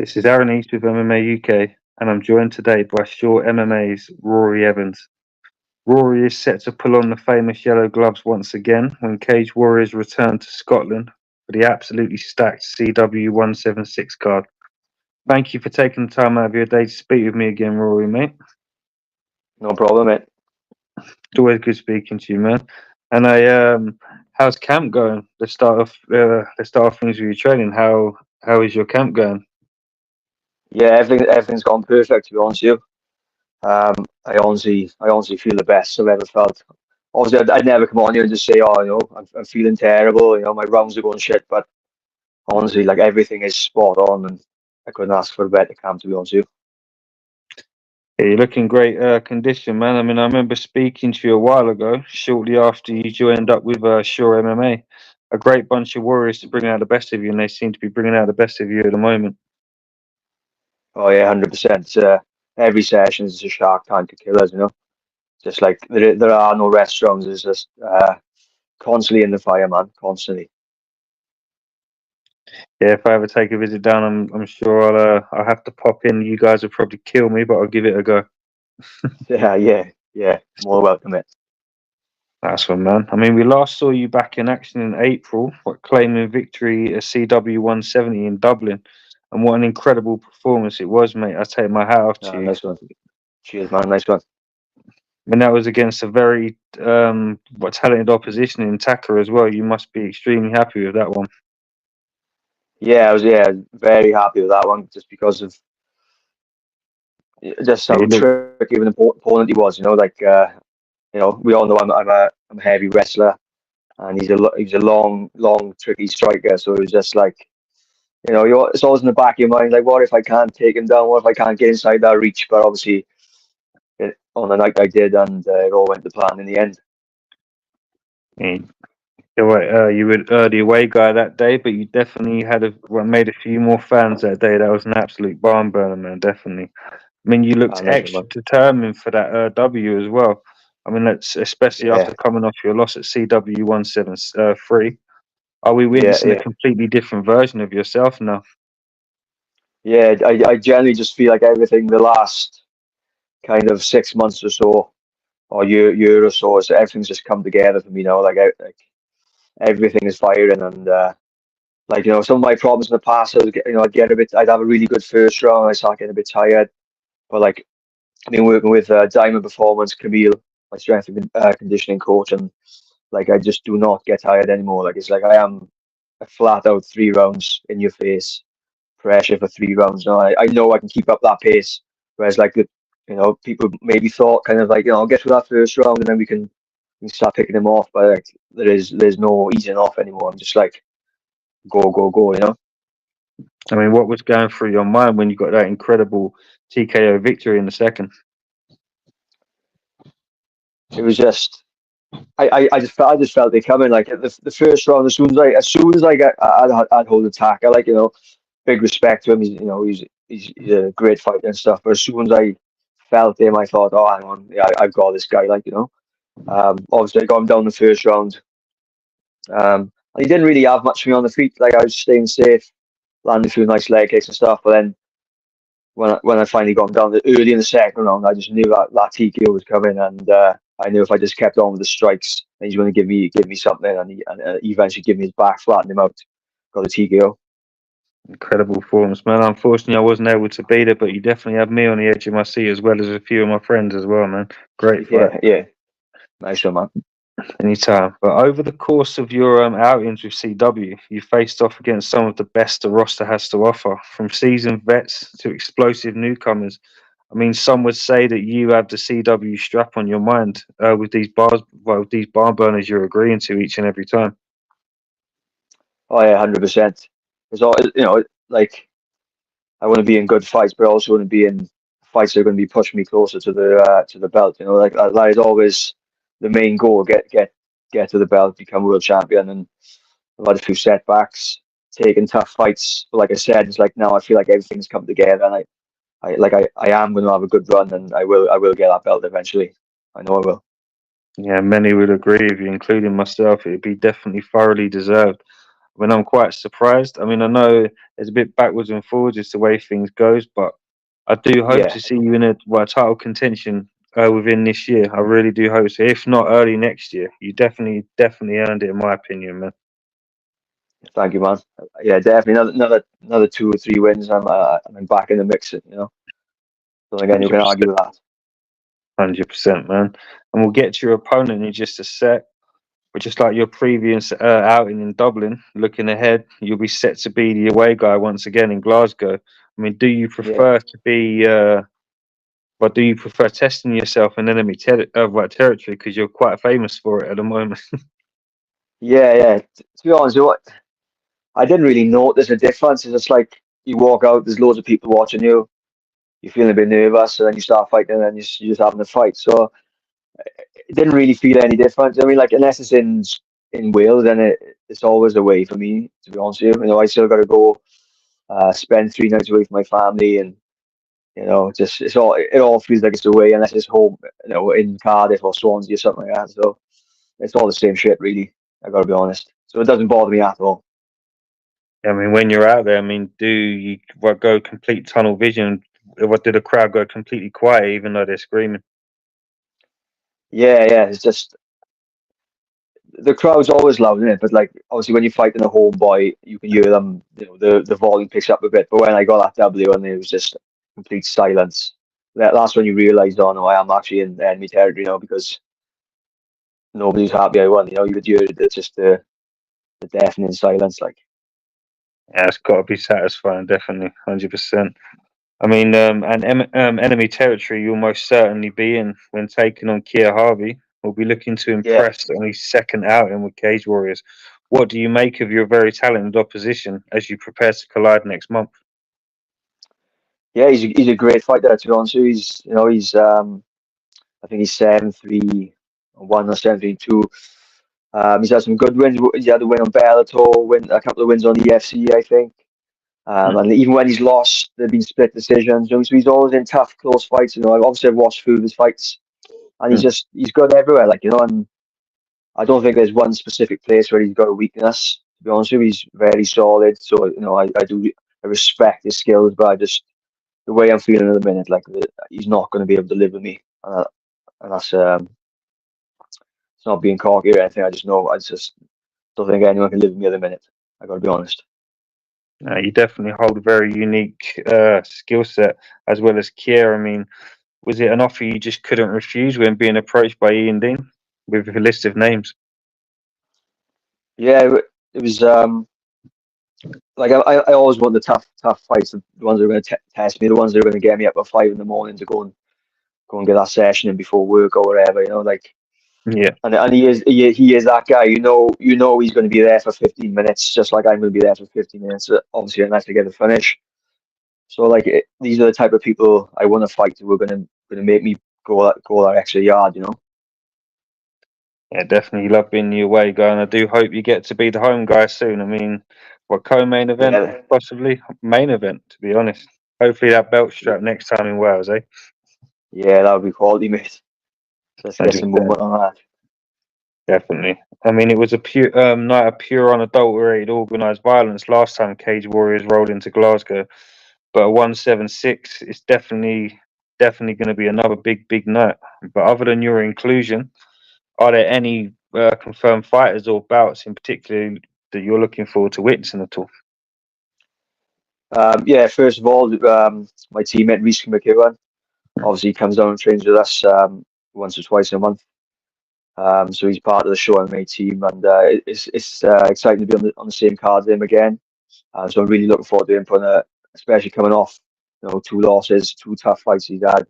This is Aaron East with MMA UK, and I'm joined today by Shaw MMA's Rory Evans. Rory is set to pull on the famous yellow gloves once again when Cage Warriors return to Scotland for the absolutely stacked CW 176 card. Thank you for taking the time out of your day to speak with me again, Rory, mate. No problem, mate. It's always good speaking to you, man. And how's camp going? Let's start off things with your training. How is your camp going? Yeah, everything's gone perfect, to be honest with you. I honestly feel the best I've ever felt. Obviously, I'd never come on here and just say, "Oh, I'm feeling terrible. My rounds are going shit." But honestly, like everything is spot on, and I couldn't ask for a better camp, to be honest with Yeah, you're looking great condition, man. I mean, I remember speaking to you a while ago, shortly after you joined up with Shaw MMA. A great bunch of warriors to bring out the best of you, and they seem to be bringing out the best of you at the moment. you. Oh yeah, 100%. Every session is a shark tank to killers. Just like there are no restaurants. It's just constantly in the fire, man. Constantly. Yeah, if I ever take a visit down, I'm sure I'll have to pop in. You guys will probably kill me, but I'll give it a go. Yeah. More welcome, mate. That's one, man. I mean, we last saw you back in action in April, claiming victory at CW 170 in Dublin, and what an incredible performance it was, mate. I take my hat off to you. Nice one. Cheers, man. Nice one. And that was against a very talented opposition in Taka as well. You must be extremely happy with that one. Yeah, I was very happy with that one, just because of just Yeah, how tricky of an opponent he was. We all know I'm a heavy wrestler, and he's a long tricky striker. So it was just like, it's always in the back of your mind, like, what if I can't take him down? What if I can't get inside that reach? But obviously, on the night I did, and it all went to plan in the end. you were the away guy that day, but you definitely made a few more fans that day. That was an absolute barn burner, man. Definitely. I mean, you looked Nice one, extra man. determined for that W as well. I mean, that's especially Yeah, after coming off your loss at CW 173. Are we yeah, witnessing a yeah, completely different version of yourself now? yeah. I generally just feel like everything the last kind of 6 months or so, or year or so, so everything's just come together for me now. Like everything is firing, and some of my problems in the past, I'd have a really good first round, I start getting a bit tired. But like, I've been working with Diamond Performance, Camille, my strength and conditioning coach, and like I just do not get tired anymore. Like, it's like I am a flat out 3 rounds in your face pressure for 3 rounds now. I know I can keep up that pace, whereas like people maybe thought kind of like, I'll get through that first round and then we can start picking them off. But like, there's no easing off anymore. I'm just like, go. I mean, what was going through your mind when you got that incredible TKO victory in the second? It was just, I just felt it coming. Like the first round, as soon as I'd hold attack, big respect to him. He's a great fighter and stuff. But as soon as I felt him, I thought, oh, hang on, yeah, I've got this guy. Obviously I got him down the first round. And he didn't really have much for me on the feet. Like, I was staying safe, landing a few nice leg kicks and stuff. But then when I finally got him down early in the second round, I just knew that TKO was coming, and I knew if I just kept on with the strikes, then he's going to give me something, and he eventually gave me his back, flattened him out, got a TKO. Incredible performance, man. Unfortunately, I wasn't able to beat it, but you definitely had me on the edge of my seat as well as a few of my friends as well, man. Great fight. Yeah, nice one, man. Anytime. But over the course of your outings with CW, you faced off against some of the best the roster has to offer, from seasoned vets to explosive newcomers. I mean, some would say that you have the CW strap on your mind with these these barn burners you're agreeing to each and every time. Oh yeah, 100%. It's all, like, I want to be in good fights, but I also want to be in fights that are going to be pushing me closer to the belt. Like that is always the main goal: get to the belt, become world champion. And I've had a few setbacks, taking tough fights. But like I said, it's like now I feel like everything's come together, and I am going to have a good run, and I will get that belt eventually. I know I will. Yeah, many would agree with you, including myself. It'd be definitely thoroughly deserved. I mean, I'm quite surprised. I mean, I know it's a bit backwards and forwards, it's the way things goes, but I do hope Yeah, to see you in a title contention within this year. I really do hope so. If not early next year, you definitely earned it, in my opinion, man. thank you, man. Yeah, definitely another 2 or 3 wins. I'm back in the mix. Don't think anyone Hundred can argue percent, with that. 100%, man. And we'll get to your opponent in just a sec. But just like your previous outing in Dublin, looking ahead, you'll be set to be the away guy once again in Glasgow. I mean, do you Yeah, prefer to be, but do you prefer testing yourself in enemy territory because you're quite famous for it at the moment? yeah. To be honest, I didn't really notice a difference. It's just like you walk out, there's loads of people watching you. You're feeling a bit nervous, and then you start fighting, and then you're just having a fight. So it didn't really feel any different. I mean, like unless it's in Wales, then it's always away for me. To be honest with you, I still got to go spend 3 nights away from my family, and just it all feels like it's away unless it's home, in Cardiff or Swansea or something like that. So it's all the same shit, really. I got to be honest. So it doesn't bother me at all. I mean, when you're out there, I mean, do you go complete tunnel vision? What did the crowd go completely quiet even though they're screaming? Yeah. It's just the crowd's always loud, isn't it? But like obviously when you fight in a home boy, you can hear them. The volume picks up a bit. But when I got that W and it was just complete silence, that's when you realise, oh no, I am actually in enemy territory now because nobody's happy I won. You could hear it's just the deafening silence. Like, Yeah, it's got to be satisfying, definitely, 100%. I mean, enemy territory you'll most certainly be in when taking on Keir Harvey. Will be looking to yeah, impress on his second outing with Cage Warriors. What do you make of your very talented opposition as you prepare to collide next month? yeah, he's a great fighter. To be honest, with you. He's I think he's 7-3-1 or 7-3-2. He's had some good wins. He had a win on Bellator, a couple of wins on EFC, I think. Mm, And even when he's lost, they've been split decisions. So he's always in tough, close fights. I've watched through his fights, and mm. he's good everywhere. And I don't think there's one specific place where he's got a weakness. To be honest with you, he's very solid. So I respect his skills, but the way I'm feeling at the minute, like he's not going to be able to live with me, and that's it's not being cocky or anything. I just don't think anyone can live with me at the minute. I got to be honest. You definitely hold a very unique skill set as well as Keir. I mean, was it an offer you just couldn't refuse when being approached by Ian Dean with a list of names? Yeah, it was like I always want the tough fights, the ones that are going to test me, the ones that are going to get me up at 5 in the morning to go and get that session in before work or whatever. Like Yeah, and he is that guy. He's going to be there for 15 minutes, just like I'm going to be there for 15 minutes. Obviously, unless I get the finish. So like these are the type of people I want to fight who are going to make me go that extra yard. yeah, definitely love being the away guy, and I do hope you get to be the home guy soon. I mean, what co-main event, Yeah, possibly main event, to be honest. Hopefully that belt yeah, strap next time in Wales, eh? yeah. That would be quality, mate. Let's get some 100%, movement on that. definitely. I mean, it was a pure night of pure unadulterated organised violence last time Cage Warriors rolled into Glasgow, but a 176 is definitely going to be another big night. But other than your inclusion, are there any confirmed fighters or bouts in particular that you're looking forward to witnessing at all? Yeah, first of all, my teammate Reese McEwan obviously comes down and trains with us once or twice a month. So he's part of the show MMA team, and it's exciting to be on the same card as him again. So I'm really looking forward to him especially coming off 2 losses, 2 tough fights he's had.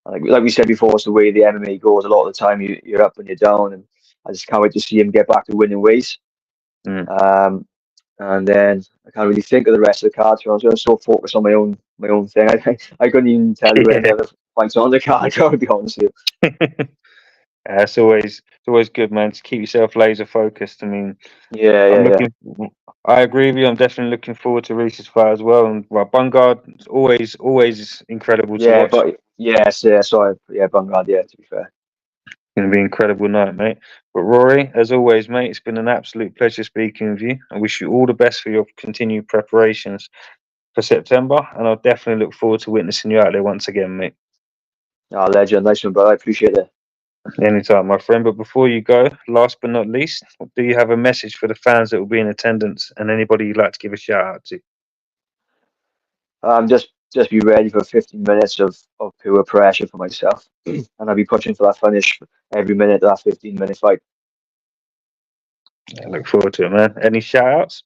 Like we said before, it's the way the MMA goes. A lot of the time you're up and you're down, and I just can't wait to see him get back to winning ways. Mm. Um, and then I can't really think of the rest of the card. So I was going to so focus on my own thing. I couldn't even tell you any Yeah. other fights on the card. I gotta be honest with It's always good, man, to keep yourself laser focused. I mean, you. Yeah, I'm yeah, yeah. looking. I agree with you. I'm definitely looking forward to Reese's fight as well. And well, Bungard is always incredible to Yeah, watch. but yes, yeah, sorry, yeah, Bungard, yeah, to be fair. Going to be an incredible night, mate. But Rory, as always, mate, it's been an absolute pleasure speaking with you. I wish you all the best for your continued preparations for September, and I'll definitely look forward to witnessing you out there once again, mate. Ah, legend, nice one, brother. I appreciate it. Anytime, my friend. But before you go, last but not least, do you have a message for the fans that will be in attendance and anybody you'd like to give a shout out to? Just be ready for 15 minutes of pure pressure for myself, and I'll be pushing for that finish every minute of that 15-minute fight. I look forward to it, man. Any shout outs?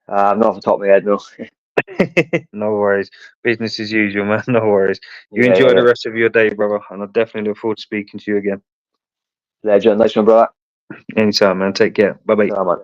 Not off the top of my head, no. No worries. Business as usual, man. No worries. You Yeah, enjoy yeah, the yeah. rest of your day, brother, and I definitely look forward to speaking to you again. Legend, nice one, brother. Anytime, man. Take care. Bye bye. So, man.